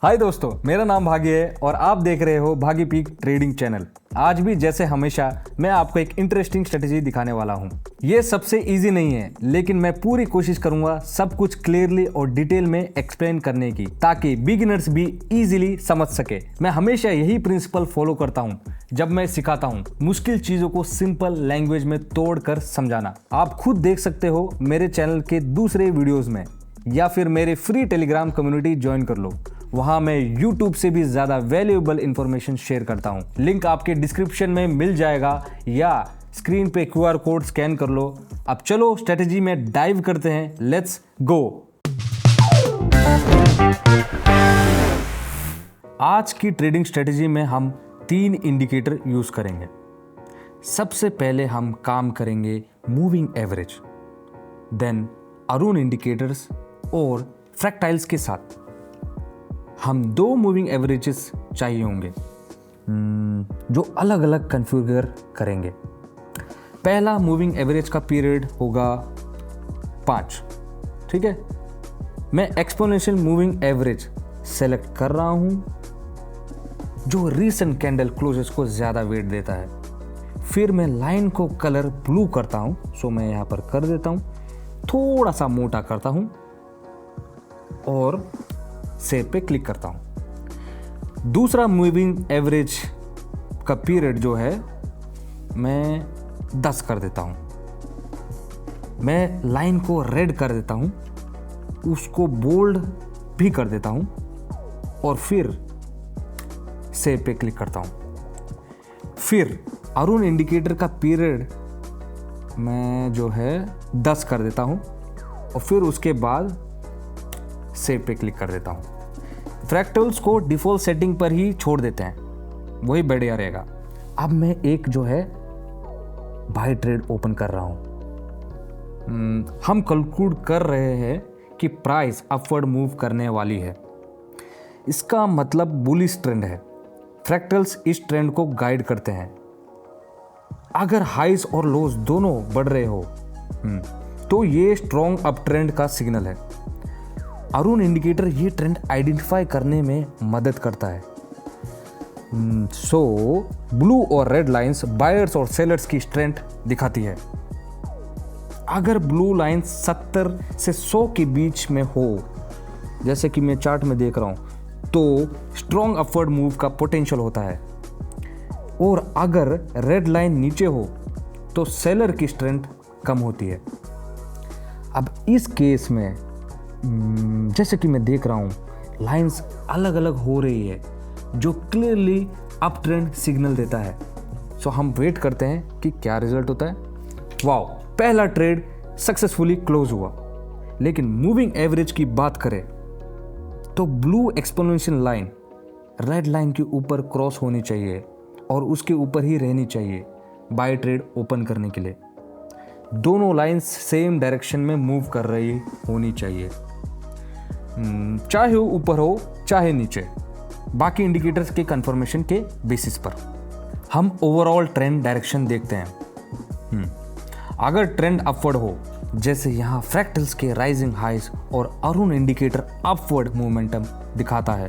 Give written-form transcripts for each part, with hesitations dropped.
हाय दोस्तों, मेरा नाम भागी है और आप देख रहे हो भागी पीक ट्रेडिंग चैनल। आज भी जैसे हमेशा मैं आपको एक इंटरेस्टिंग स्ट्रेटेजी दिखाने वाला हूँ। ये सबसे इजी नहीं है, लेकिन मैं पूरी कोशिश करूंगा सब कुछ क्लियरली और डिटेल में एक्सप्लेन करने की, ताकि बिगिनर्स भी इजीली समझ सके। मैं हमेशा यही प्रिंसिपल फॉलो करता हूँ जब मैं सिखाता हूँ, मुश्किल चीजों को सिंपल लैंग्वेज में तोड़कर समझाना। आप खुद देख सकते हो मेरे चैनल के दूसरे वीडियोस में, या फिर मेरे फ्री टेलीग्राम कम्युनिटी ज्वाइन कर लो। वहां मैं YouTube से भी ज्यादा वैल्यूएबल इंफॉर्मेशन शेयर करता हूं। लिंक आपके डिस्क्रिप्शन में मिल जाएगा या स्क्रीन पे QR कोड स्कैन कर लो। अब चलो स्ट्रेटेजी में डाइव करते हैं। Let's go. आज की ट्रेडिंग स्ट्रेटेजी में हम 3 इंडिकेटर यूज करेंगे। सबसे पहले हम काम करेंगे moving average, then Aroon indicators और फ्रैक्टाइल्स के साथ। हम 2 मूविंग एवरेजेस चाहिए होंगे जो अलग अलग कॉन्फ़िगर करेंगे। पहला मूविंग एवरेज का पीरियड होगा 5, ठीक है। मैं एक्सपोनेंशियल मूविंग एवरेज सेलेक्ट कर रहा हूं जो रीसेंट कैंडल क्लोजेस को ज़्यादा वेट देता है। फिर मैं लाइन को कलर ब्लू करता हूं, सो मैं यहाँ पर कर देता हूं, थोड़ा सा मोटा करता हूं और सेव पे क्लिक करता हूं। दूसरा मूविंग एवरेज का पीरियड जो है मैं 10 कर देता हूं। मैं लाइन को रेड कर देता हूं, उसको बोल्ड भी कर देता हूं और फिर सेव पे क्लिक करता हूं। फिर अरुण इंडिकेटर का पीरियड मैं जो है 10 कर देता हूं और फिर उसके बाद सेव पे क्लिक कर देता हूं। फ्रैक्टल्स को डिफॉल्ट सेटिंग पर ही छोड़ देते हैं, वही बढ़िया रहेगा। अब मैं एक जो है बाय ट्रेड ओपन कर रहा हूं। हम कंक्लूड कर रहे हैं कि प्राइस अपवर्ड मूव करने वाली है। इसका मतलब बुलिश ट्रेंड है। फ्रैक्टल्स इस ट्रेंड को गाइड करते हैं। अगर हाइज और लोज दोनों बढ़ रहे हो तो ये स्ट्रॉन्ग अप ट्रेंड का सिग्नल है। अरुण इंडिकेटर ये ट्रेंड आइडेंटिफाई करने में मदद करता है। सो ब्लू और रेड लाइंस बायर्स और सेलर्स की स्ट्रेंथ दिखाती है। अगर ब्लू लाइन 70 से 100 के बीच में हो, जैसे कि मैं चार्ट में देख रहा हूं, तो स्ट्रॉन्ग अपवर्ड मूव का पोटेंशियल होता है। और अगर रेड लाइन नीचे हो तो सेलर की स्ट्रेंथ कम होती है। अब इस केस में जैसे कि मैं देख रहा हूं लाइंस अलग अलग हो रही है, जो क्लियरली अप ट्रेंड सिग्नल देता है। सो हम वेट करते हैं कि क्या रिजल्ट होता है। वाओ, पहला ट्रेड सक्सेसफुली क्लोज हुआ। लेकिन मूविंग एवरेज की बात करें तो blue exponential line red line के ऊपर क्रॉस होनी चाहिए और उसके ऊपर ही रहनी चाहिए बाय ट्रेड ओपन करने के लिए। दोनों लाइंस सेम डायरेक्शन में मूव कर रही होनी चाहिए, चाहे ऊपर हो चाहे नीचे, बाकी इंडिकेटर्स के कंफर्मेशन के बेसिस पर। हम ओवरऑल ट्रेंड डायरेक्शन देखते हैं। अगर ट्रेंड अपवर्ड हो, जैसे यहाँ फ्रैक्टल्स के राइजिंग हाइज और अरुण इंडिकेटर अपवर्ड मोमेंटम दिखाता है,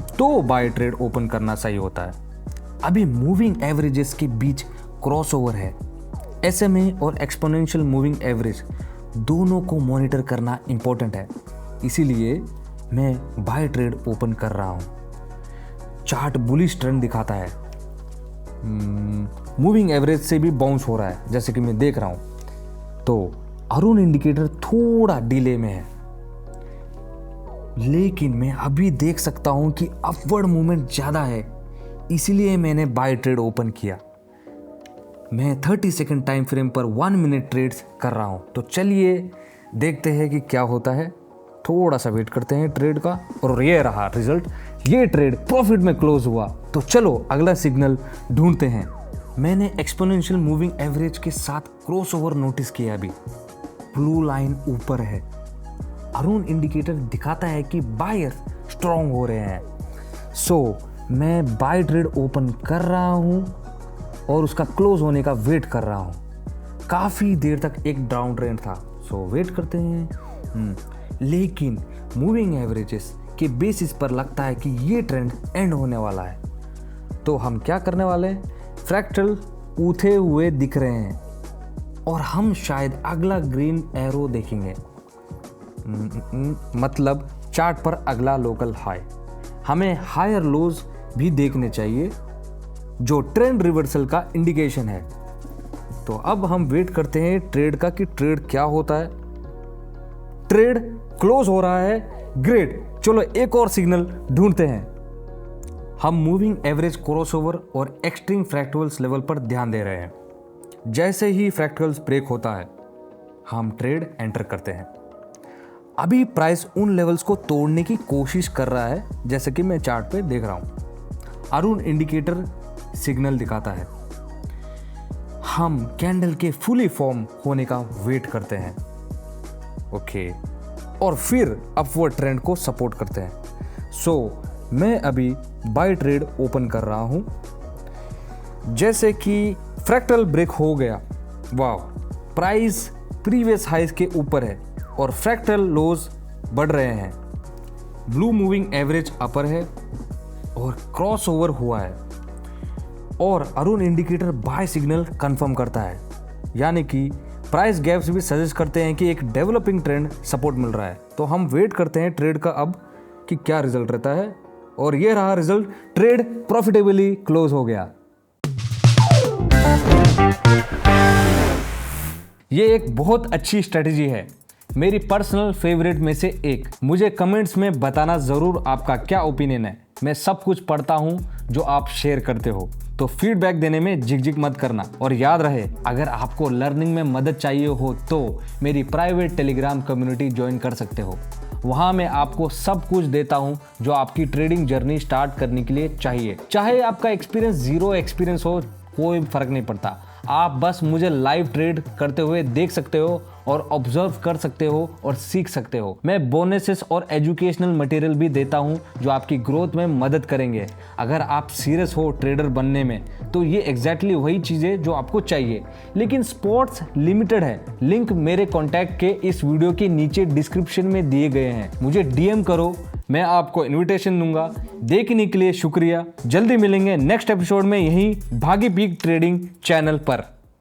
तो बाय ट्रेड ओपन करना सही होता है। अभी मूविंग एवरेजेस के बीच क्रॉसओवर है। SMA और एक्सपोनेंशियल मूविंग एवरेज दोनों को मॉनिटर करना इंपॉर्टेंट है, इसीलिए मैं बाय ट्रेड ओपन कर रहा हूं। चार्ट बुलिश ट्रेंड दिखाता है। मूविंग एवरेज से भी बाउंस हो रहा है, जैसे कि मैं देख रहा हूं। तो अरुण इंडिकेटर थोड़ा डिले में है, लेकिन मैं अभी देख सकता हूं कि अपवर्ड मूवमेंट ज्यादा है, इसीलिए मैंने बाय ट्रेड ओपन किया। मैं 30 सेकंड टाइम फ्रेम पर 1 मिनट ट्रेड्स कर रहा हूं। तो चलिए देखते हैं कि क्या होता है। थोड़ा सा वेट करते हैं ट्रेड का, और ये रहा रिजल्ट। ये ट्रेड प्रॉफिट में क्लोज हुआ। तो चलो अगला सिग्नल ढूंढते हैं। मैंने एक्सपोनेंशियल मूविंग एवरेज के साथ क्रॉसओवर नोटिस किया। अभी ब्लू लाइन ऊपर है। अरुण इंडिकेटर दिखाता है कि बायर स्ट्रॉन्ग हो रहे हैं। सो मैं बाय ट्रेड ओपन कर रहा हूं और उसका क्लोज होने का वेट कर रहा हूं। काफ़ी देर तक एक डाउन ट्रेंड था, सो वेट करते हैं। लेकिन मूविंग एवरेजेस के बेसिस पर लगता है कि ये ट्रेंड एंड होने वाला है, तो हम क्या करने वाले हैं, फ्रैक्टल उठे हुए दिख रहे हैं और हम शायद अगला ग्रीन एरो देखेंगे, मतलब चार्ट पर अगला लोकल हाई। हमें हायर लोज भी देखने चाहिए जो ट्रेंड रिवर्सल का इंडिकेशन है। तो अब हम वेट करते हैं ट्रेड का कि ट्रेड क्या होता है। ट्रेड क्लोज हो रहा है, ग्रेट, चलो एक और सिग्नल ढूंढते हैं। हम मूविंग एवरेज, क्रॉसओवर और एक्सट्रीम फ्रैक्टल्स लेवल पर ध्यान दे रहे हैं। जैसे ही फ्रैक्टल्स ब्रेक होता है हम ट्रेड एंटर करते हैं। अभी प्राइस उन लेवल्स को तोड़ने की कोशिश कर रहा है, जैसे कि मैं चार्ट पे देख रहा हूं। अरुण इंडिकेटर सिग्नल दिखाता है। हम कैंडल के फुली फॉर्म होने का वेट करते हैं, ओके, और फिर अपवर्ड ट्रेंड को सपोर्ट करते हैं। सो मैं अभी बाय ट्रेड ओपन कर रहा हूं। जैसे कि फ्रैक्टल ब्रेक हो गया, वाव, प्राइस प्रीवियस हाइज के ऊपर है और फ्रैक्टल लोज बढ़ रहे हैं। ब्लू मूविंग एवरेज अपर है और क्रॉसओवर हुआ है और Aroon indicator buy signal confirm करता है, यानी कि प्राइस गैप्स भी सजेस्ट करते हैं कि एक डेवलपिंग ट्रेंड सपोर्ट मिल रहा है। तो हम वेट करते हैं ट्रेड का अब कि क्या रिजल्ट रहता है, और ये रहा रिजल्ट, ट्रेड प्रॉफिटेबली क्लोज हो गया। ये एक बहुत अच्छी स्ट्रेटजी है, मेरी पर्सनल फेवरेट में से एक। मुझे कमेंट्स में बताना ज़रूर आपका क्या ओपिनियन है। मैं सब कुछ पढ़ता हूँ जो आप शेयर करते हो, तो फीडबैक देने में झिकझिक मत करना। और याद रहे, अगर आपको लर्निंग में मदद चाहिए हो तो मेरी प्राइवेट टेलीग्राम कम्युनिटी ज्वाइन कर सकते हो। वहाँ मैं आपको सब कुछ देता हूँ जो आपकी ट्रेडिंग जर्नी स्टार्ट करने के लिए चाहिए। चाहे आपका एक्सपीरियंस जीरो एक्सपीरियंस हो, कोई फर्क नहीं पड़ता। आप बस मुझे लाइव ट्रेड करते हुए देख सकते हो और ऑब्जर्व कर सकते हो और सीख सकते हो। मैं बोनसेस और एजुकेशनल मटेरियल भी देता हूं जो आपकी ग्रोथ में मदद करेंगे। अगर आप सीरियस हो ट्रेडर बनने में तो ये एग्जैक्टली वही चीज़ें जो आपको चाहिए, लेकिन स्पॉट्स लिमिटेड है। लिंक मेरे कॉन्टैक्ट के इस वीडियो के नीचे डिस्क्रिप्शन में दिए गए हैं। मुझे DM करो, मैं आपको इन्विटेशन दूंगा। देखने के लिए शुक्रिया। जल्दी मिलेंगे नेक्स्ट एपिसोड में यहीं भागी पीक ट्रेडिंग चैनल पर।